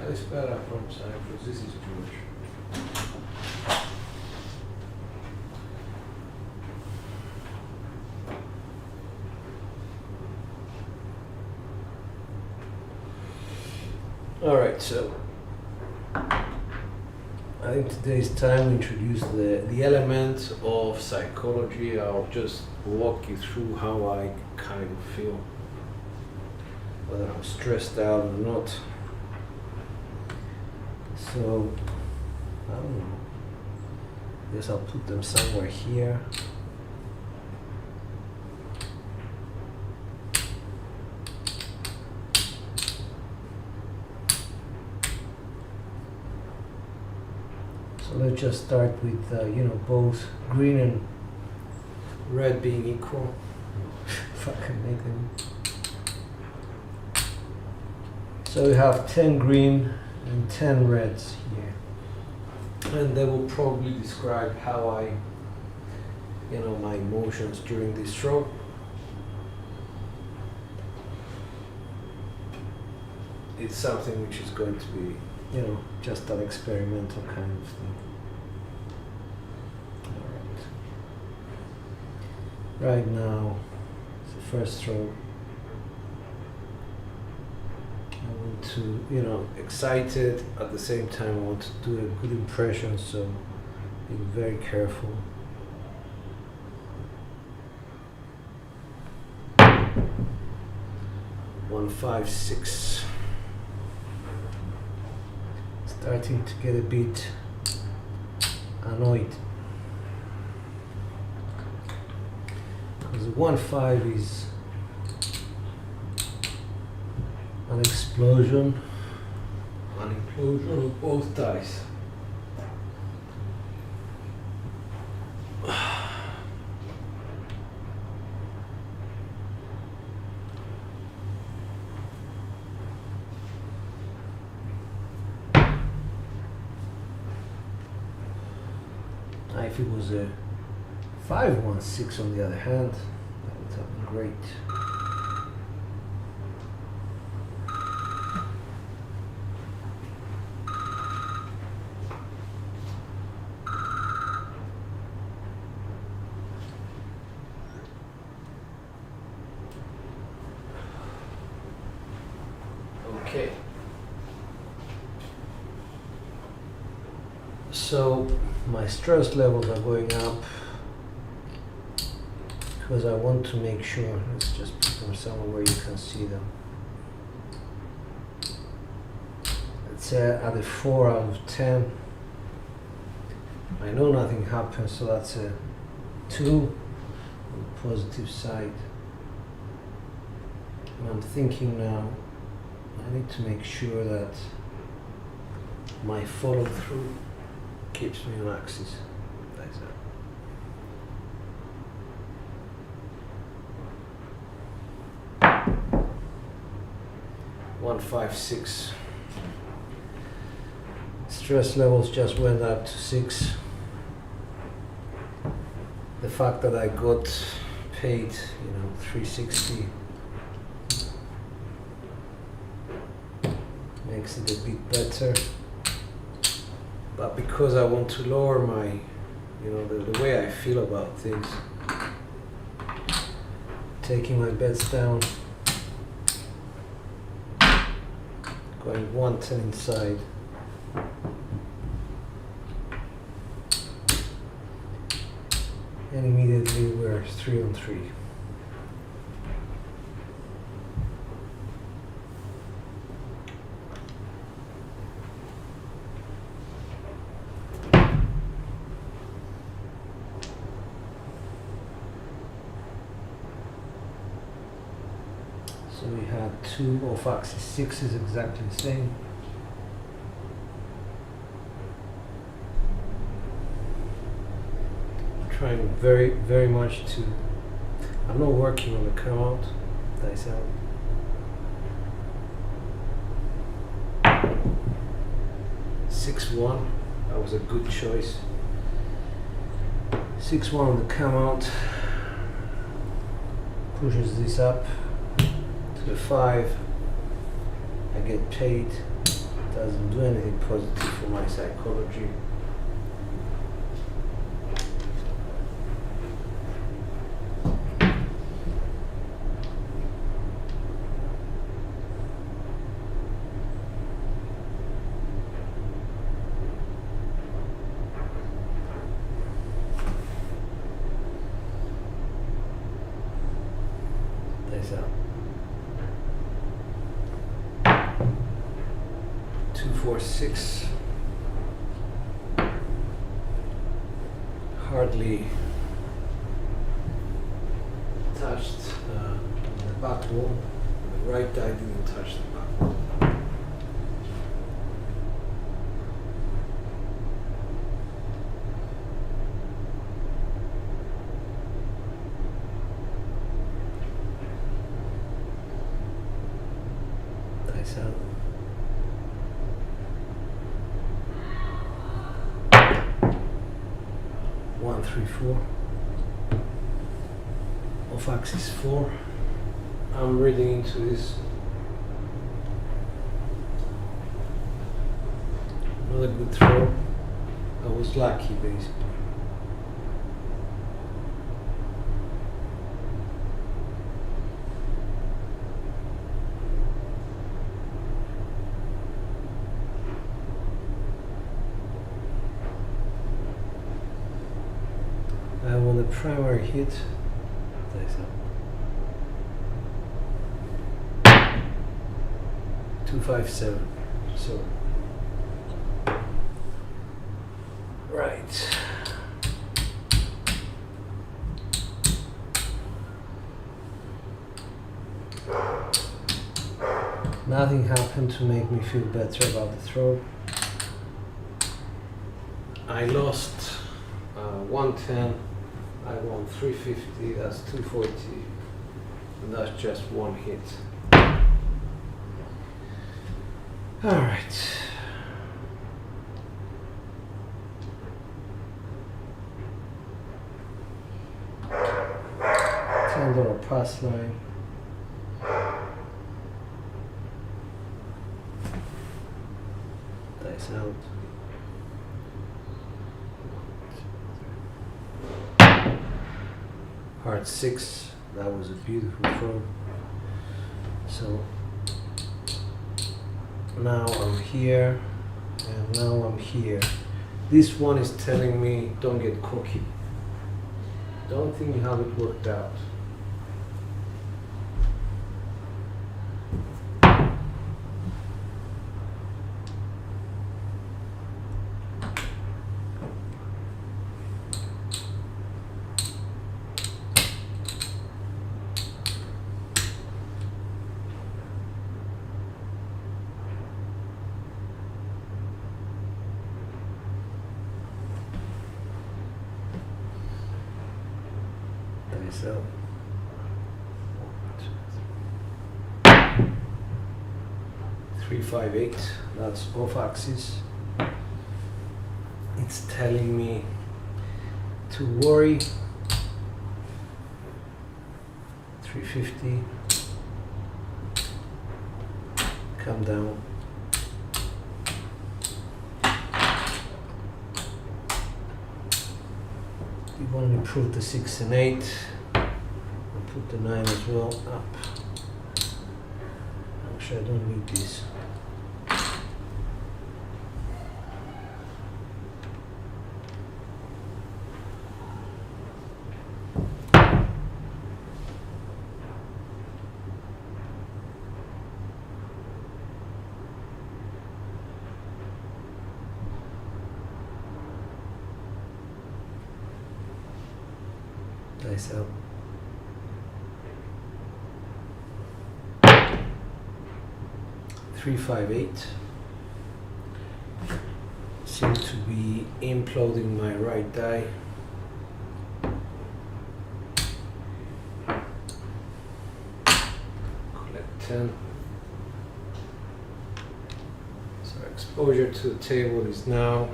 Καλησπέρα from Cyprus. This is George. Alright, so I think today's time we introduce the elements of psychology. I'll just walk you through how I kind of feel, whether I'm stressed out or not. So, I don't know. Guess I'll put them somewhere here. So let's just start with, both green and red being equal. If I can make them. So we have 10 green and 10 reds here. And they will probably describe how I, my emotions during this stroke. It's something which is going to be, just an experimental kind of thing. Alright. Right now, it's the first stroke. I want to, excited, at the same time I want to do a good impression, so be very careful. One, 5, 6. Starting to get a bit annoyed. Because 1, 5 is an explosion, an implosion of both dice. If it was a 5, 1, 6 on the other hand, that would have been great. Okay. So my stress levels are going up because I want to make sure, let's just put them somewhere where you can see them. Let's say at a 4 out of 10. I know nothing happens, so that's a 2 on the positive side. And I'm thinking now, I need to make sure that my follow through keeps me on axis. That's that. 1, 5, 6. Stress levels just went up to 6. The fact that I got paid, 360 makes it a bit better. But because I want to lower my, the way I feel about things, taking my bets down, going 110 inside, and immediately we're 3 on 3. So we had 2 off axis 6 is exactly the same. I'm trying very, very much to, I'm not working on the come out, dice out. 6-1, that was a good choice. 6-1 on the come out, pushes this up to the 5. I get paid Doesn't do anything positive for my psychology. Days out. 246. Hardly touched the back wall. The right eye didn't touch the back wall. Nice out. 1, 3, 4. Off axis 4. I'm reading into this. Another good throw. I was lucky basically. And when the primary hit, dies up. 257. So right. Nothing happened to make me feel better about the throw. I lost 110. I won 350, that's 240, and that's just one hit. All right. $10 pass line. Dice out. Heart 6, that was a beautiful throw. So now I'm here, and now I'm here. This one is telling me don't get cocky. Don't think you have it worked out. So 358, that's off axis. It's telling me to worry. 350, come down. You want to improve the 6 and 8. Put the 9 as well up. Actually, I don't need these. Dice out. 358. Seem to be imploding my right eye. Collect 10. So exposure to the table is now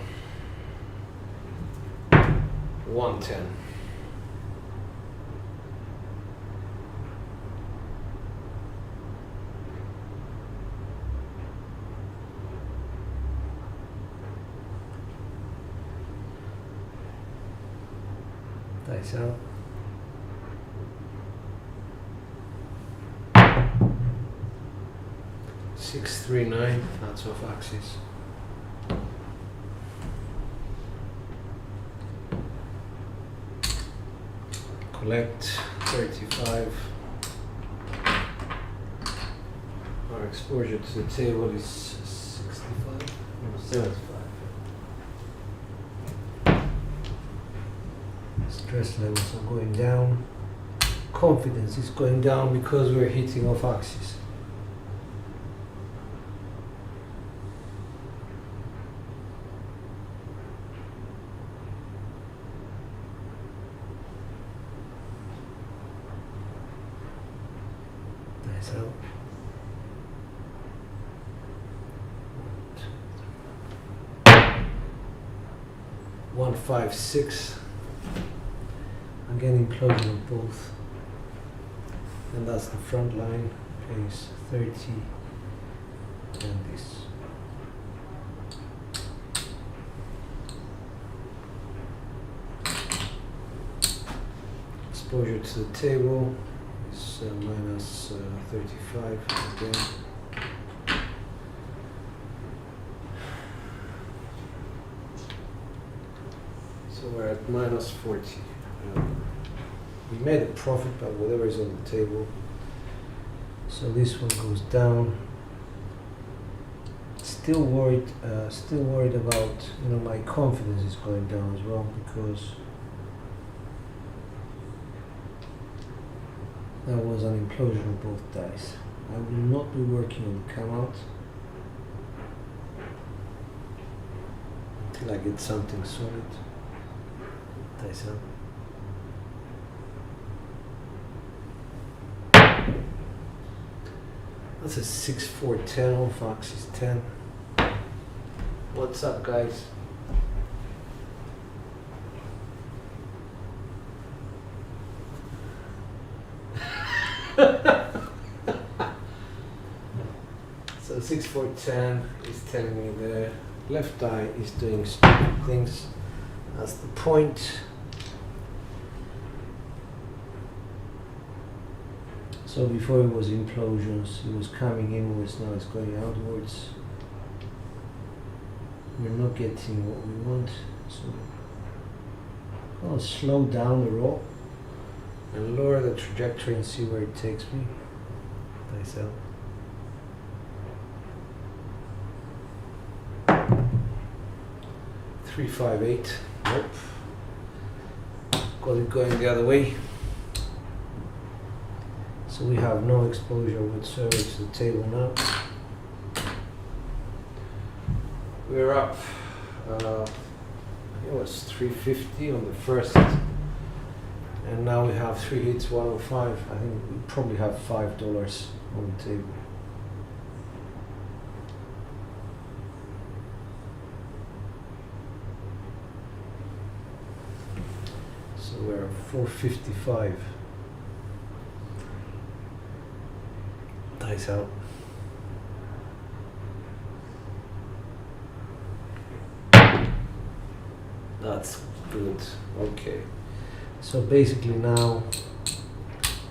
110. Dice out. $639, that's off axis. Collect 35. Our exposure to the table is 65, no, 75. Stress levels are going down. Confidence is going down because we're hitting off axis. Nice out. 156. Again, implosion of both. And that's the front line, pace 30, and this. Exposure to the table is minus 35 again. So we're at minus 40. We made a profit by whatever is on the table. So this one goes down. Still worried about, my confidence is going down as well, because that was an implosion of both dice. I will not be working on the come out until I get something solid. Dice out. That's a 6-4-10 off axis 10. What's up, guys? So 6-4-10 is telling me the left eye is doing stupid things. That's the point. So before it was implosions, it was coming inwards, now it's going outwards. We're not getting what we want, so I'll slow down the roll and lower the trajectory and see where it takes me. Dice out. 358. Nope. Got it going the other way. So we have no exposure whatsoever to the table now. We're up, it was 350 on the first hit, and now we have 3 hits, 105. I think we probably have $5 on the table. So we're at 455. Dice out. That's good. Okay. So basically now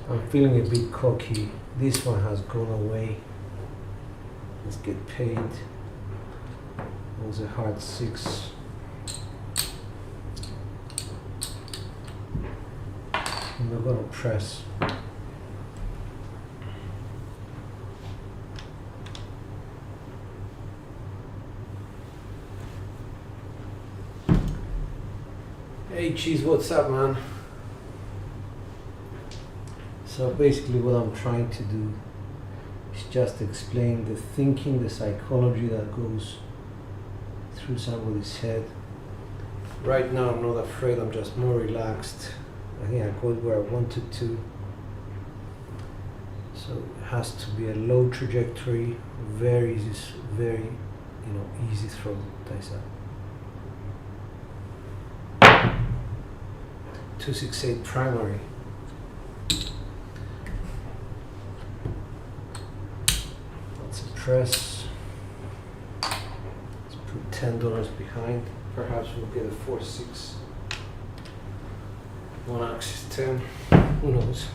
I'm feeling a bit cocky. This one has gone away. Let's get paid. It was a hard 6. I'm not gonna press. Hey Cheese, what's up, man? So basically what I'm trying to do is just explain the thinking, the psychology that goes through somebody's head. Right now I'm not afraid, I'm just more relaxed. I think I got where I wanted to. So it has to be a low trajectory, very easy, easy throw, dice out. 268 primary. That's a press. Let's put $10 behind. Perhaps we'll get a 4-6. 1 axis 10, who knows?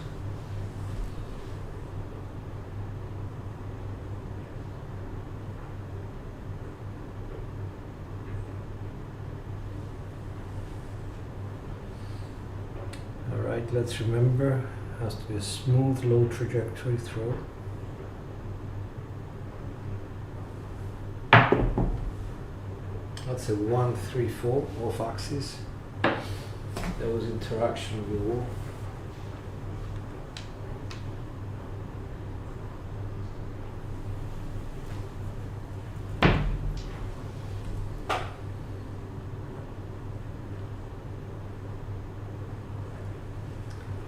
Alright, let's remember, it has to be a smooth, low trajectory throw. That's a 1, 3, 4 off axis. There was interaction with the wall.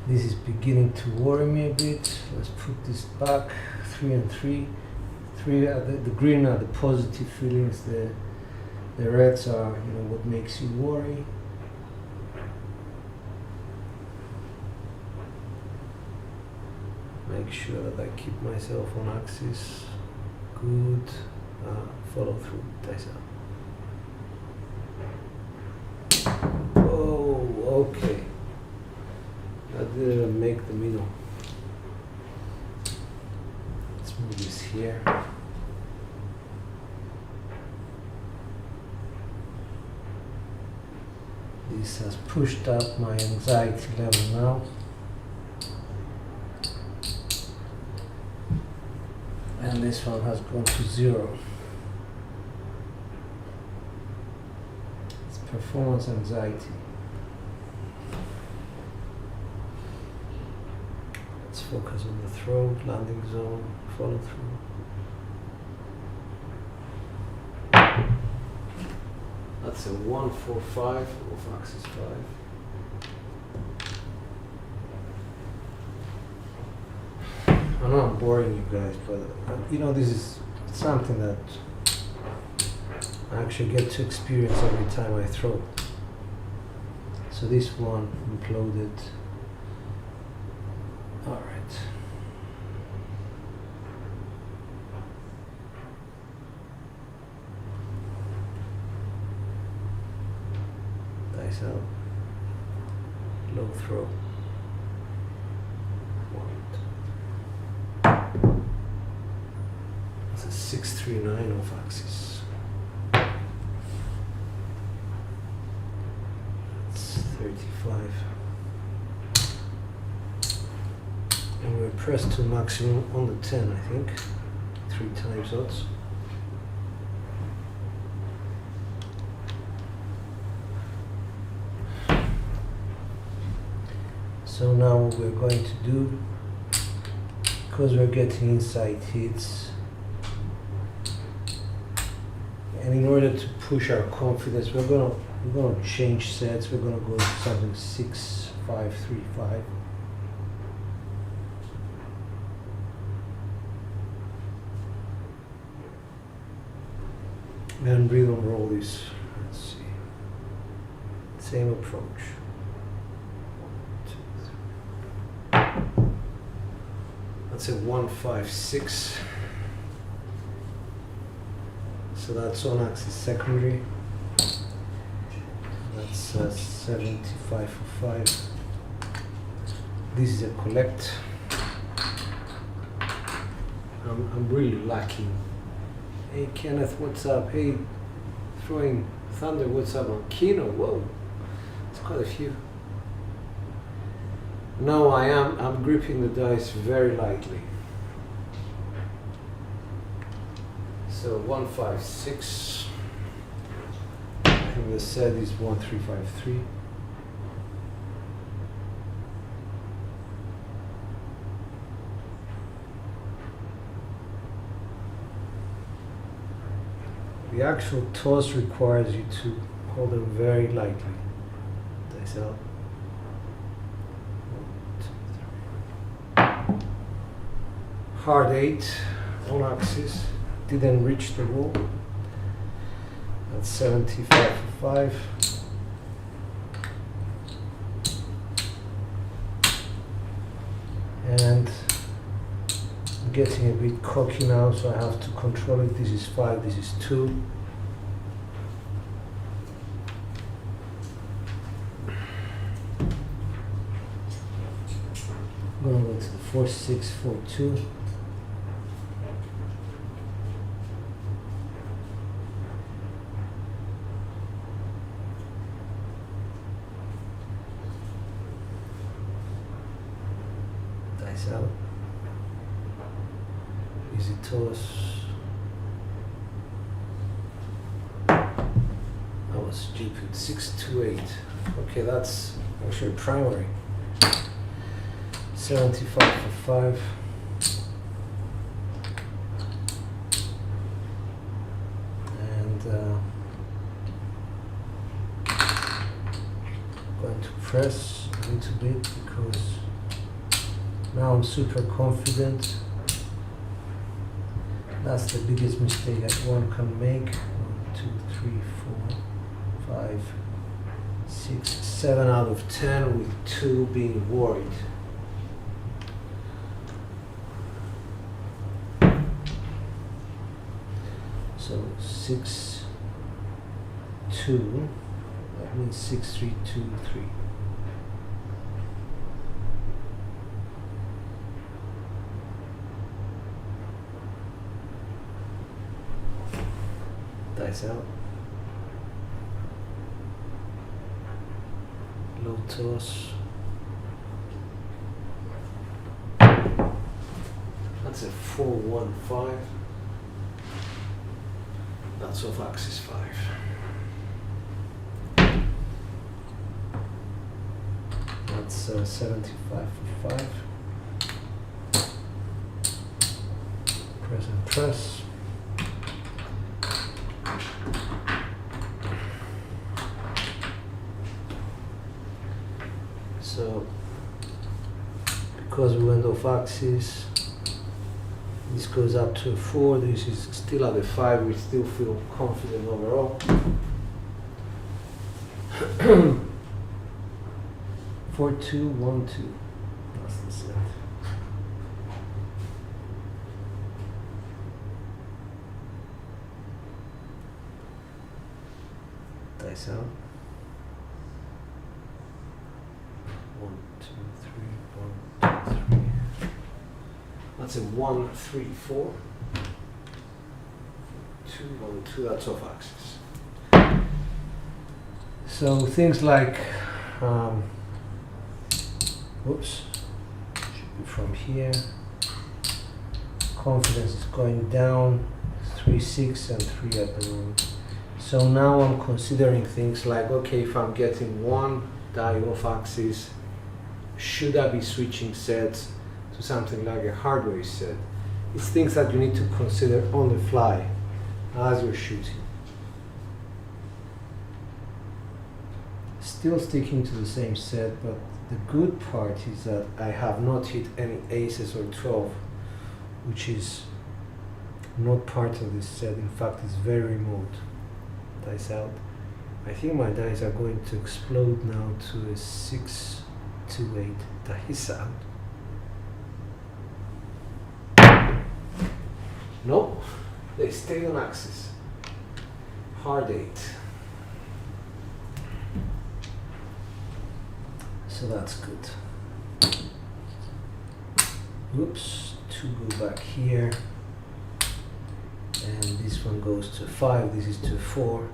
This is beginning to worry me a bit. Let's put this back. 3 and 3. 3 are the green are the positive feelings. The reds are, what makes you worry. Make sure that I keep myself on axis. Good. Follow through. Dice out. Oh, okay. I didn't make the middle. Let's move this here. This has pushed up my anxiety level now. And this one has gone to 0. It's performance anxiety. Let's focus on the throw, landing zone, follow through. That's a 1, 4, 5 off axis 5. I know I'm boring you guys, but this is something that I actually get to experience every time I throw. So this one imploded. All right. Dice out. Low throw. That's a 6, 3, 9 off axis. That's 35. And we're pressed to maximum on the 10, I think. 3 times odds. So now what we're going to do, because we're getting inside hits, and in order to push our confidence, we're gonna change sets. We're gonna go to something 6, 5, 3, 5. And rhythm roll is, let's see, same approach. 1, 2, 3. That's a 1, 5, 6. So that's on axis secondary. That's 75 for 5. This is a collect. I'm really lacking. Hey Kenneth, what's up? Hey, Throwing Thunder, what's up? On Kino, whoa, it's quite a few. No, I'm gripping the dice very lightly. So 1, 5, 6. I think the set is 1, 3, 5, 3. The actual toss requires you to hold them very lightly. Dice out. 1, 2, 3. Hard 8 on axis. Didn't reach the wall. That's 75 for 5. And I'm getting a bit cocky now, so I have to control it. This is 5, this is 2. gonna go to the 4642. Dice out. Easy toss. That was stupid. 628. Okay, that's actually primary. 75 for 5. And going to press a little bit because now I'm super confident. That's the biggest mistake that one can make. 1, 2, 3, 4, 5, 6, 7 out of 10 with 2 being worried. So 6, 2, that means 6, 3, 2, 3. Dice out. Low toss. That's a 4-1-5. That's off axis 5. That's 75 for 5. Press and press. So, because we went off axis, this goes up to a 4, this is still at a 5, we still feel confident overall. 4-2-1-2, that's the set. Dice out. 1, 2, 3, 1, 2, 3. That's a 1, 3, 4. 2, 1, 2. That's off axis. So things like, whoops, should be from here. Confidence is going down. 3, 6, and 3 at the moment. So now I'm considering things like, okay, if I'm getting one die off axis, should I be switching sets to something like a hardware set? It's things that you need to consider on the fly as you're shooting. Still sticking to the same set, but the good part is that I have not hit any aces or 12, which is not part of this set. In fact, it's very remote. Dice out. I think my dice are going to explode now to a 6, 2, 8 dice out. Nope, they stay on axis. Hard 8. So that's good. Oops, 2 go back here. And this one goes to 5, this is to 4.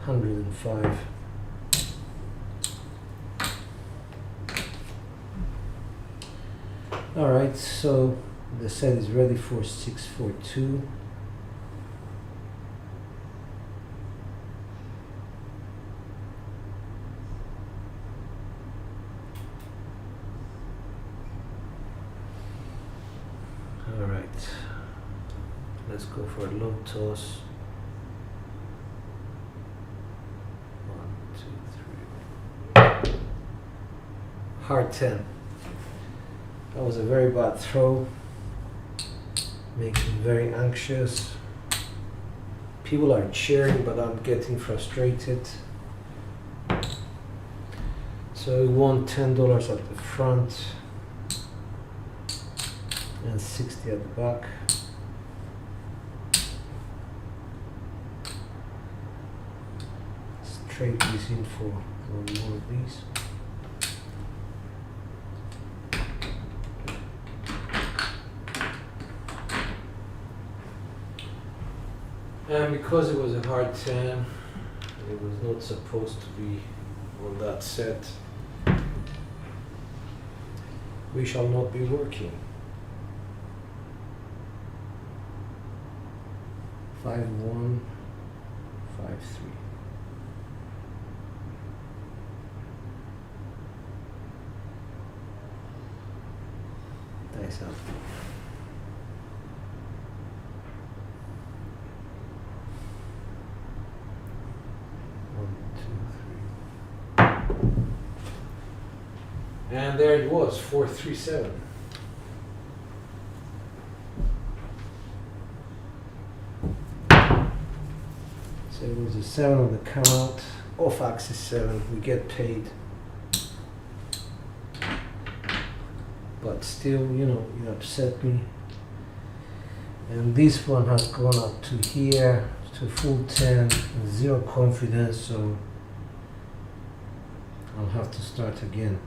105. Alright, so the set is ready for 642. Alright, let's go for a low toss. 1, 2, 3. Hard 10. That was a very bad throw. Makes me very anxious. People are cheering, but I'm getting frustrated. So we won $10 at the front and 60 at the back. Let's trade this in for one more of these. And because it was a hard 10, it was not supposed to be on that set, we shall not be working. 5-1, 5-3. Dice out. One, two, three. And there it was, 4-3-7. So it was a 7 on the count out, off axis 7, we get paid. But still, you know, it upset me. And this one has gone up to here, to full 10, zero confidence, so I'll have to start again.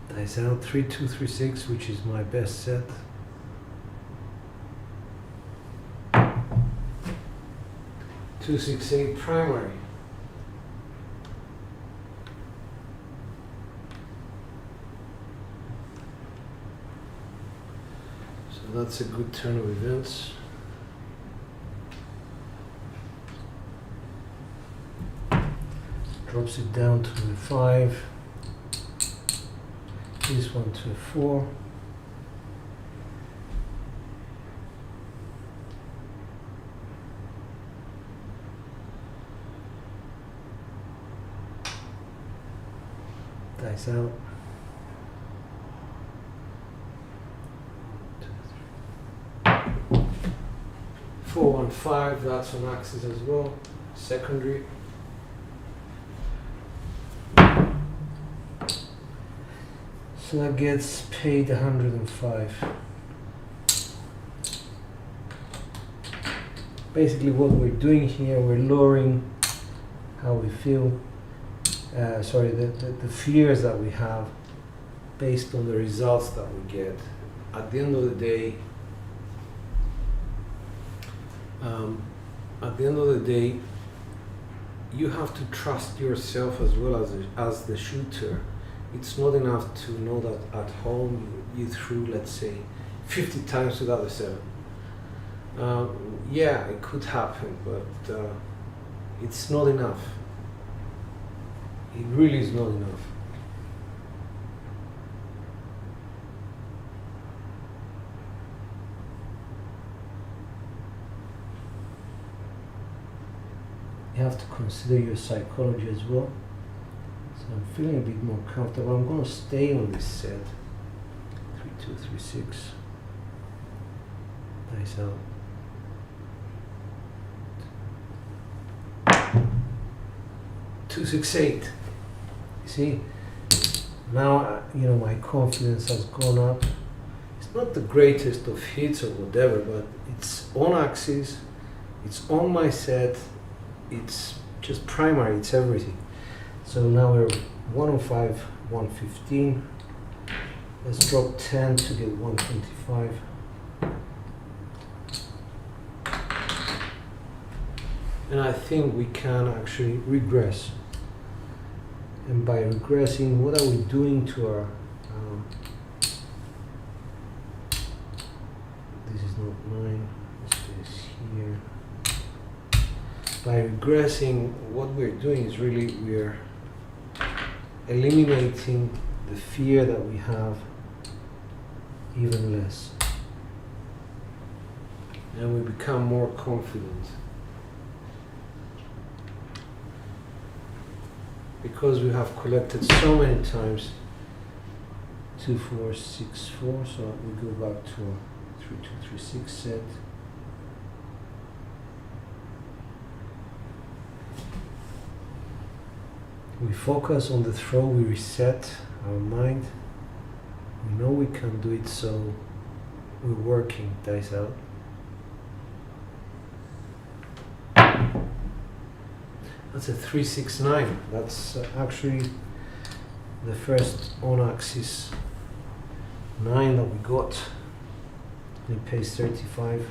Dice out 3-2-3-6, which is my best set. Two, 6, 8 primary. So that's a good turn of events. Drops it down to a 5. This one to a 4. Dice out. 4-1-5, that's on axis as well. Secondary. So that gets paid 105. Basically what we're doing here, we're lowering how we feel, the fears that we have based on the results that we get. At the end of the day, you have to trust yourself as well as the shooter. It's not enough to know that at home you threw, let's say, 50 times without a 7. Yeah, it could happen, but it's not enough. It really is not enough. You have to consider your psychology as well. So I'm feeling a bit more comfortable. I'm going to stay on this set. 3-2-3-6. Dice out. 2-6-8. You see, now my confidence has gone up. It's not the greatest of hits or whatever, but it's on axis. It's on my set. It's just primary. It's everything. So now we're 105, 115. Let's drop 10 to get 125. And I think we can actually regress. And by regressing, what are we doing to our... this is not 9, this is here. By regressing, what we're doing is really we're eliminating the fear that we have even less. And we become more confident. Because we have collected so many times 2, 4, 6, 4, so we go back to a 3, 2, 3, 6 set. We focus on the throw, we reset our mind. We know we can do it, so we're working. Dice out. That's a 3-6-9. That's actually the first on-axis 9 that we got. It pays 35.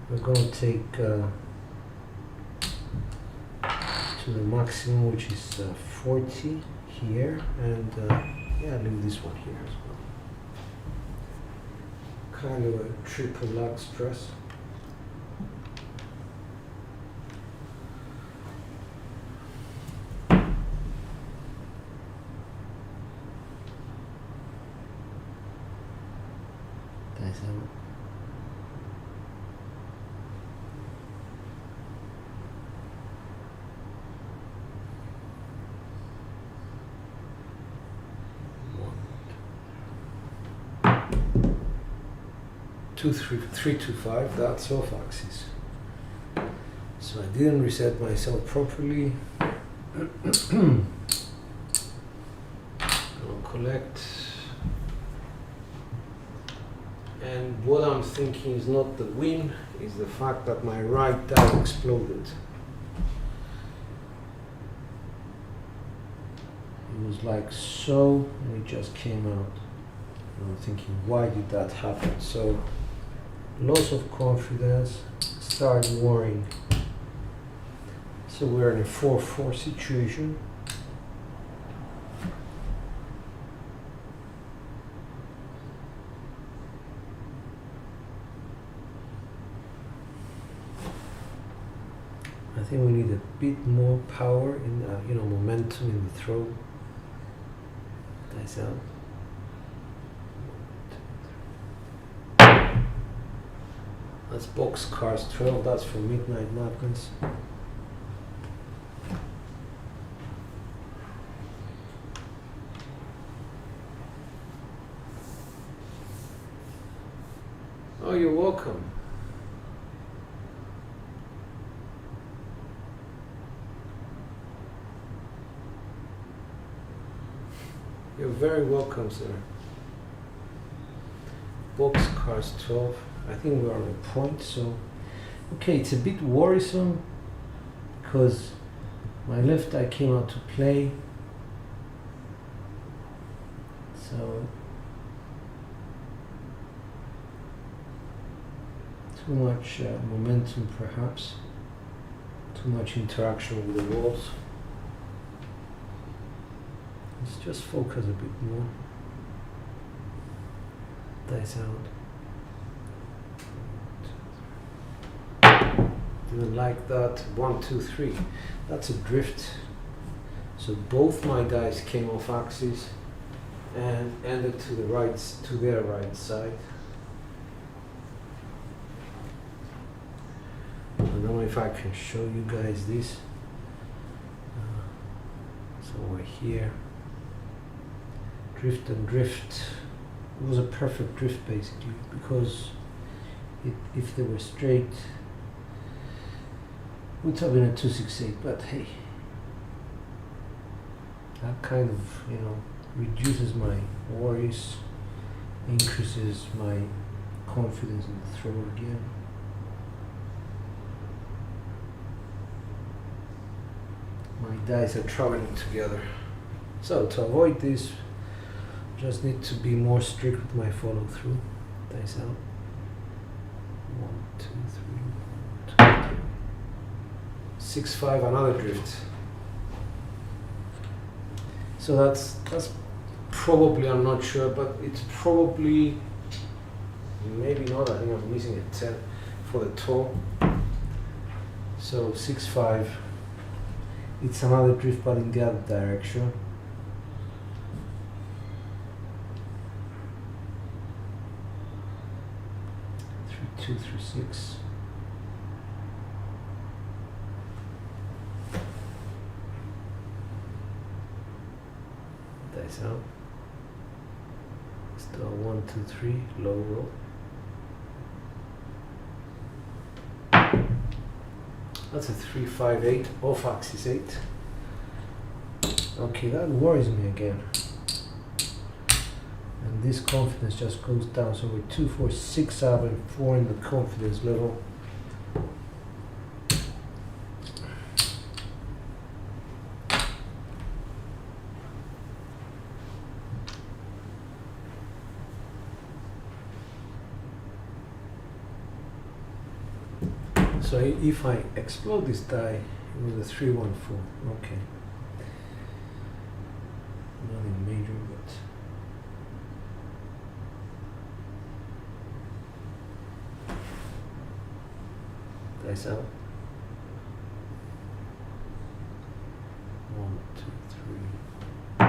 We're going to take to the maximum, which is 40 here, and yeah, leave this one here as well. Kind of a triple lag stress. Two, 325, that's off axis. So I didn't reset myself properly. I'll collect. And what I'm thinking is not the win, is the fact that my right die exploded. It was like so, and it just came out. And I'm thinking, why did that happen? So, loss of confidence, start worrying. So we're in a 4-4 situation. I think we need a bit more power in, momentum in the throw. Dice out. That's boxcars 12, that's for Midnight Madness. Oh, you're welcome. You're very welcome, sir. Boxcars 12. I think we're on a point, so okay, it's a bit worrisome because my left eye came out to play, so too much momentum perhaps, too much interaction with the walls. Let's just focus a bit more. Dice out. Didn't like that. 1, 2, 3. That's a drift. So both my dice came off axis and ended to the right, to their right side. I don't know if I can show you guys this. So we're here. Drift and drift. It was a perfect drift basically, because if they were straight, would have been a 268, but hey, that kind of, reduces my worries, increases my confidence in the throw again. My dice are traveling together. So to avoid this, just need to be more strict with my follow through. Dice out. 1, 2, 3, 1, 2, 3. 6, 5, another drift. So that's probably, I'm not sure, but it's probably, maybe not, I think I'm missing a 10 for the toe. So 6, 5, it's another drift but in the other direction. 3, 2, 3, 6. Dice out. Still 1, 2, 3, low roll. That's a 3, 5, 8, off axis 8. Okay, that worries me again. And this confidence just goes down. So we're 2, 4, 6 up and 4 in the confidence level. So if I explode this die with a 314, okay. Nothing major, but dice out. 1, 2, 3.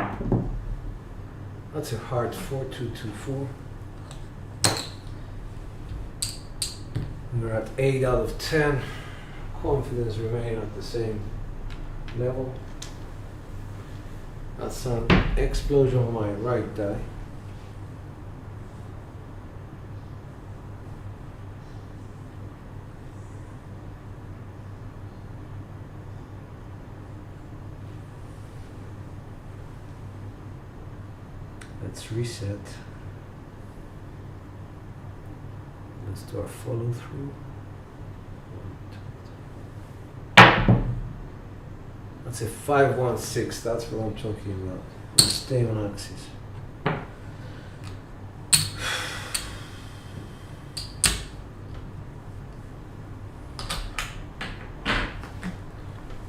That's a hard 4-2-2-4. We're at 8 out of 10. Confidence remain at the same level. That's an explosion on my right die. Let's reset. Let's do our follow through. That's a 5-1-6. That's what I'm talking about. Let's stay on axis.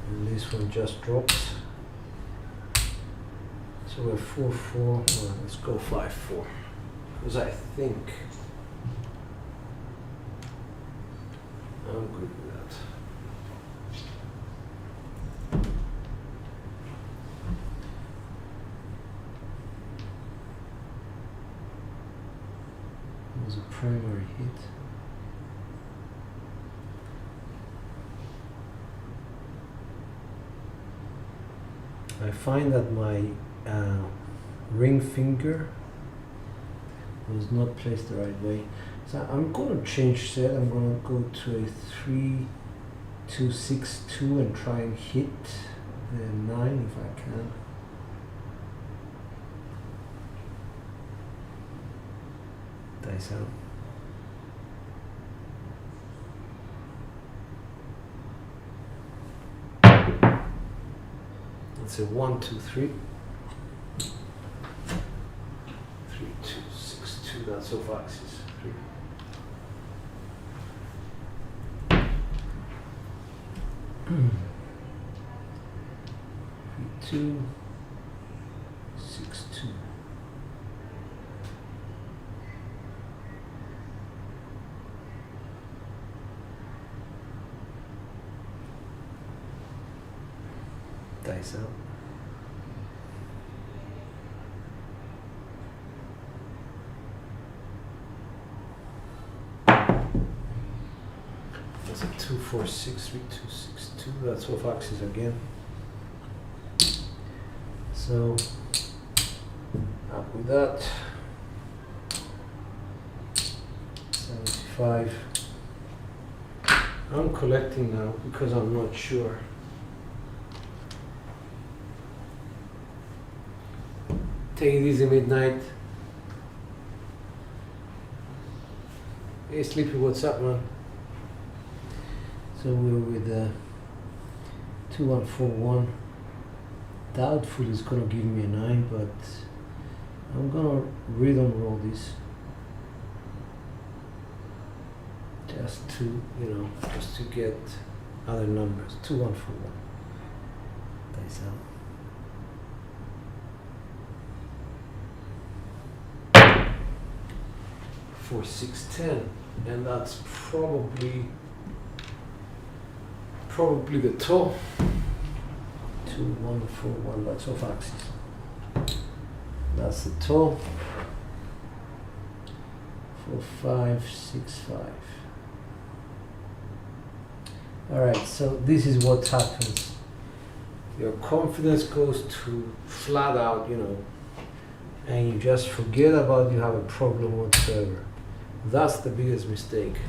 And this one just dropped. So we're 4-4. Well, let's go 5-4. Because I think I'm good with that. It was a primary hit. I find that my ring finger was not placed the right way. So I'm going to change set. I'm going to go to a 3-2-6-2 and try and hit the 9 if I can. Dice out. That's a 1-2-3. 3-2-6-2. That's off axis. 3-2-6-2. Dice out. That's a 2-4-6, 3-2-6-2. That's off axis again. So up with that. 75. I'm collecting now because I'm not sure. Take it easy, midnight. Hey, Sleepy, what's up, man? So we're with 2-1-4-1. Doubtful is gonna give me a 9, but I'm gonna rhythm roll this. Just to, just to get other numbers. 2-1-4-1. Dice out. 4-6-10, and that's probably the toe. 2-1-4-1. That's off axis. That's the toe. 4-5-6-5. All right. So this is what happens. Your confidence goes to flat out, and you just forget about you have a problem whatsoever. That's the biggest mistake.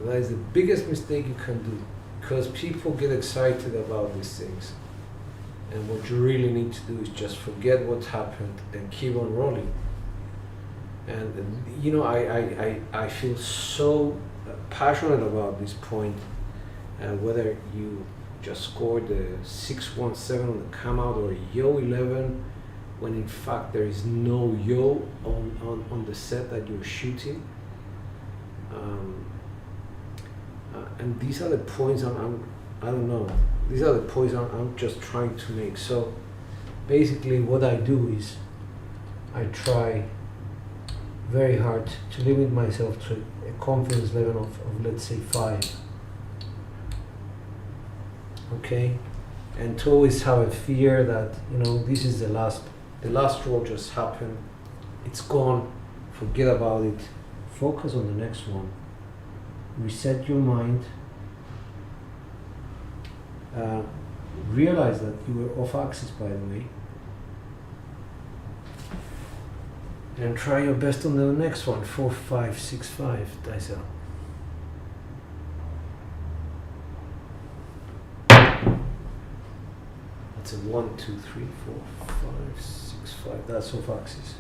That is the biggest mistake you can do, because people get excited about these things. And what you really need to do is just forget what happened and keep on rolling. And I feel so passionate about this point, whether you just scored the 6-1-7 on the come out or yo 11, when in fact there is no yo on the set that you're shooting. And these are the points I don't know. These are the points I'm just trying to make. So basically what I do is I try very hard to limit myself to a confidence level of let's say 5. Okay? And to always have a fear that, you know, this is the last roll just happened. It's gone. Forget about it. Focus on the next one. Reset your mind. Realize that you were off axis, by the way. And try your best on the next one. 4, 5, 6, 5. Dice out. That's a 1, 2, 3, 4, 5, 6, 5. That's off axis.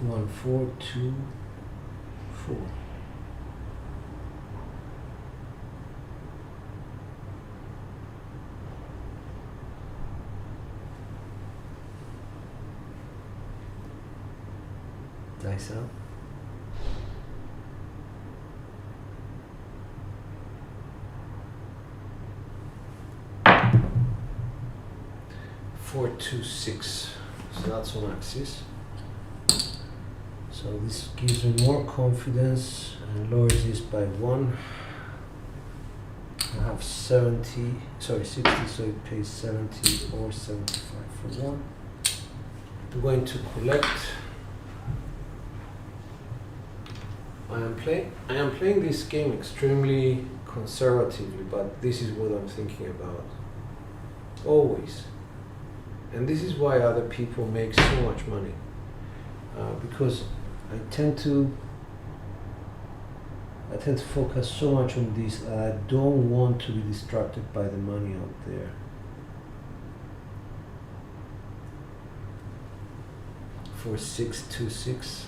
One, 4, 2, 4. Dice out. Four, 2, 6. So that's on axis. So this gives me more confidence and lowers this by 1. I have 60, so it pays 70 or 75 for 1. I'm going to collect. I am playing this game extremely conservatively, but this is what I'm thinking about. Always. And this is why other people make so much money. Because I tend to focus so much on this. I don't want to be distracted by the money out there. For 6, 2, 6.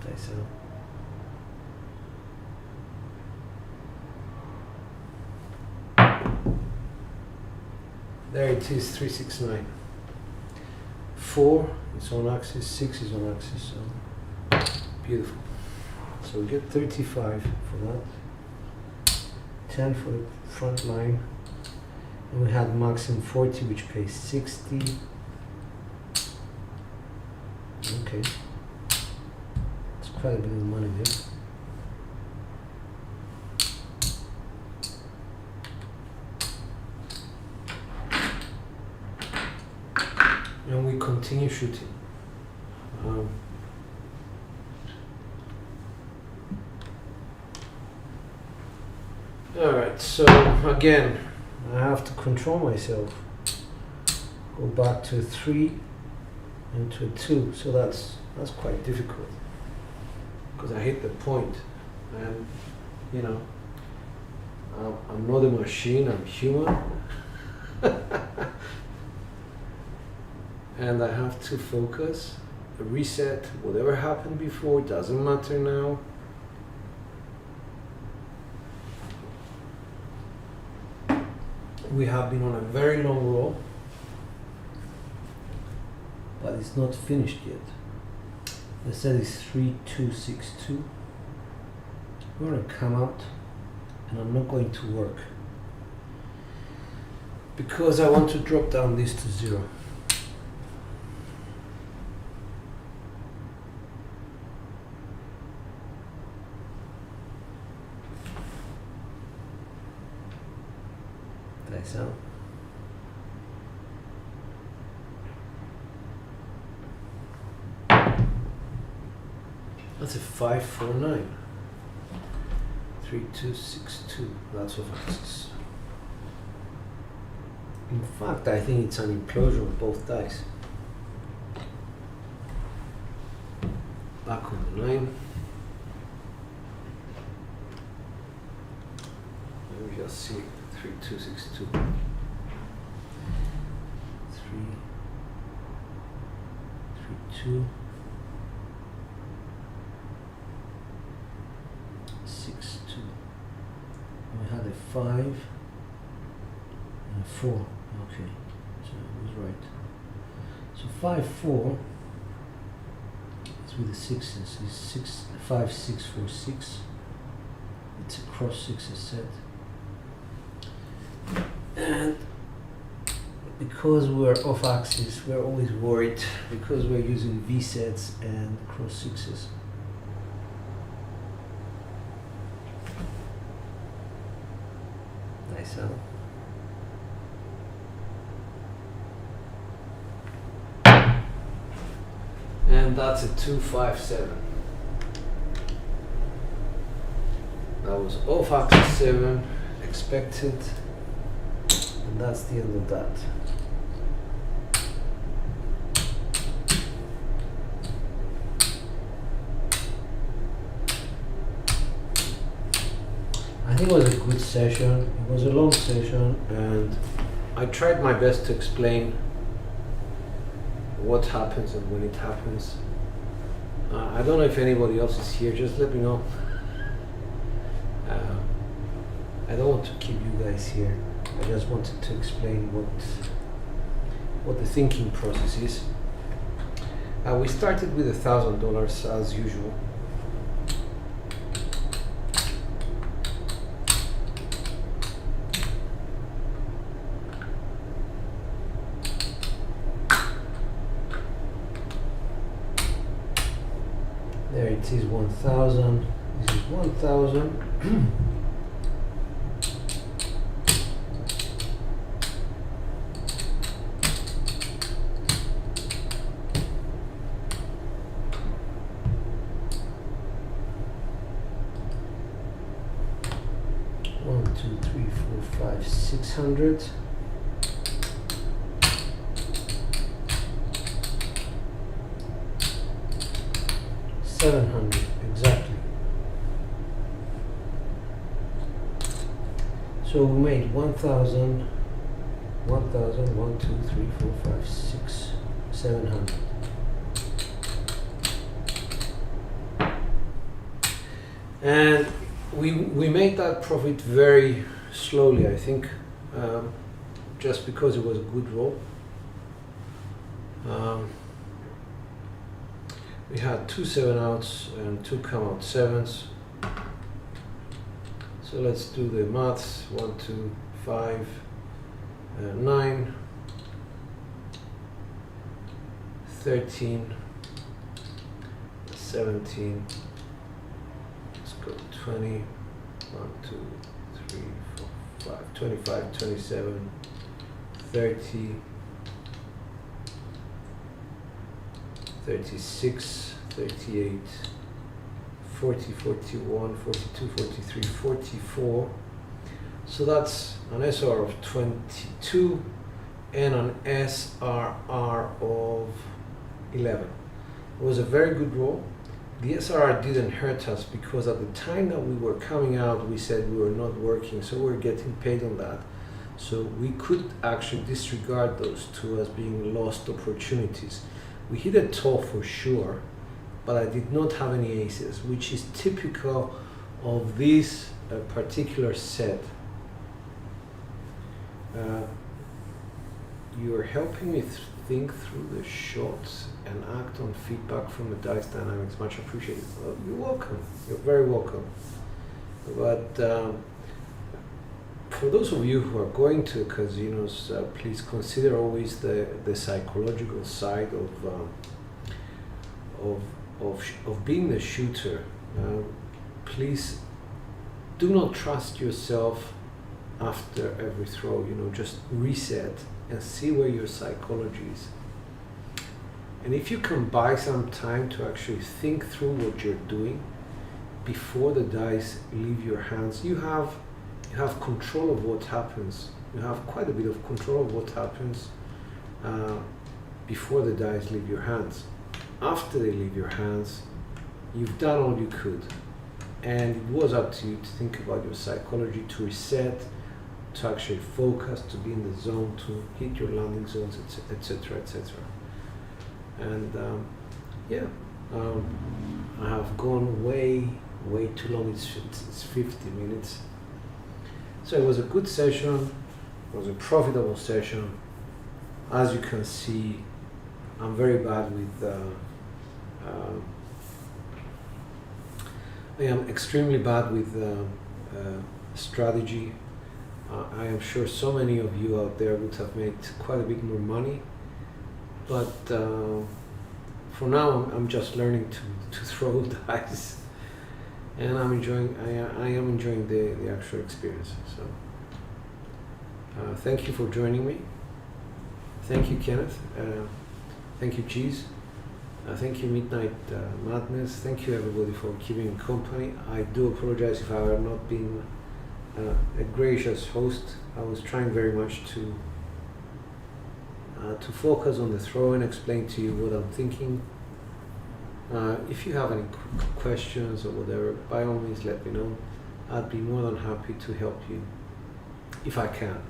Dice out. There it is, 3, 6, 9. 4 is on axis, 6 is on axis, so beautiful. So we get 35 for that, 10 for the front line, and we had maximum 40, which pays 60. Okay, it's quite a bit of money there. And we continue shooting. Alright, so again, I have to control myself. Go back to a 3 and to a 2. So that's quite difficult because I hit the point, and you know, I'm not a machine, I'm human. And I have to focus, reset, whatever happened before, doesn't matter now. We have been on a very long roll, but it's not finished yet. The set is 3, 2, 6, 2. I'm going to come out, and I'm not going to work because I want to drop down this to 0. Dice out. That's a 5, 4, 9. 3, 2, 6, 2. That's off axis. In fact, I think it's an implosion of both dice. Back on the 9. Let me just see. 3, 2, 6, 2. 3, 2. 6, 2. 5 and 4. Okay, so I was right. So 5 4 is with the sixes. Is 6 5 6 4 6. It's a cross sixes set. And because we're off axis, we're always worried because we're using V sets and cross sixes. Nice, huh? And that's a 257. That was off axis 7, expected, and that's the end of that. I think it was a good session. It was a long session, and I tried my best to explain what happens and when it happens. I don't know if anybody else is here, just let me know. I don't want to keep you guys here. I just wanted to explain what the thinking process is. We started with $1,000 as usual. There it is, 1,000. This is 1,000. One, two, three, four, five, 600. $700 exactly. So we made 1,000, 1,000, 1, 2, 3, 4, 5, 6, 700. And we made that profit very slowly, I think, just because it was a good roll. We had 2 7-outs and 2 come-out 7s. So let's do the maths. 1, 2, 5, 9, 13, 17. Let's go 20. 1, 2, 3, 4, 5, 25, 27, 30. 36, 38, 40, 41, 42, 43, 44. So that's an SOR of 22 and an SRR of 11. It was a very good roll. The SRR didn't hurt us because at the time that we were coming out, we said we were not working, so we were getting paid on that. So we could actually disregard those two as being lost opportunities. We hit a top for sure, but I did not have any aces, which is typical of this particular set. You are helping me think through the shots and act on feedback from the dice dynamics. Much appreciated. Well, you're welcome. You're very welcome. But for those of you who are going to casinos, please consider always the psychological side of being the shooter. Please do not trust yourself after every throw. Just reset and see where your psychology is. And if you can buy some time to actually think through what you're doing before the dice leave your hands, you have control of what happens. You have quite a bit of control of what happens before the dice leave your hands. After they leave your hands, you've done all you could. And it was up to you to think about your psychology, to reset, to actually focus, to be in the zone, to hit your landing zones, etc., etc. And I have gone way too long. It's 50 minutes. So it was a good session, it was a profitable session. As you can see, I'm very bad with, I am extremely bad with strategy. I am sure so many of you out there would have made quite a bit more money, but for now I'm just learning to throw dice, and I'm enjoying. I am enjoying the actual experience. So thank you for joining me. Thank you, Kenneth. Thank you, Cheese. Thank you, Midnight Madness. Thank you, everybody, for keeping me company. I do apologize if I have not been a gracious host. I was trying very much to focus on the throw and explain to you what I'm thinking. If you have any questions or whatever, by all means let me know. I'd be more than happy to help you if I can.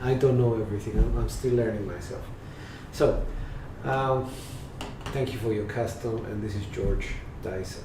I don't know everything. I'm still learning myself. So, thank you for your custom, and this is George Dice.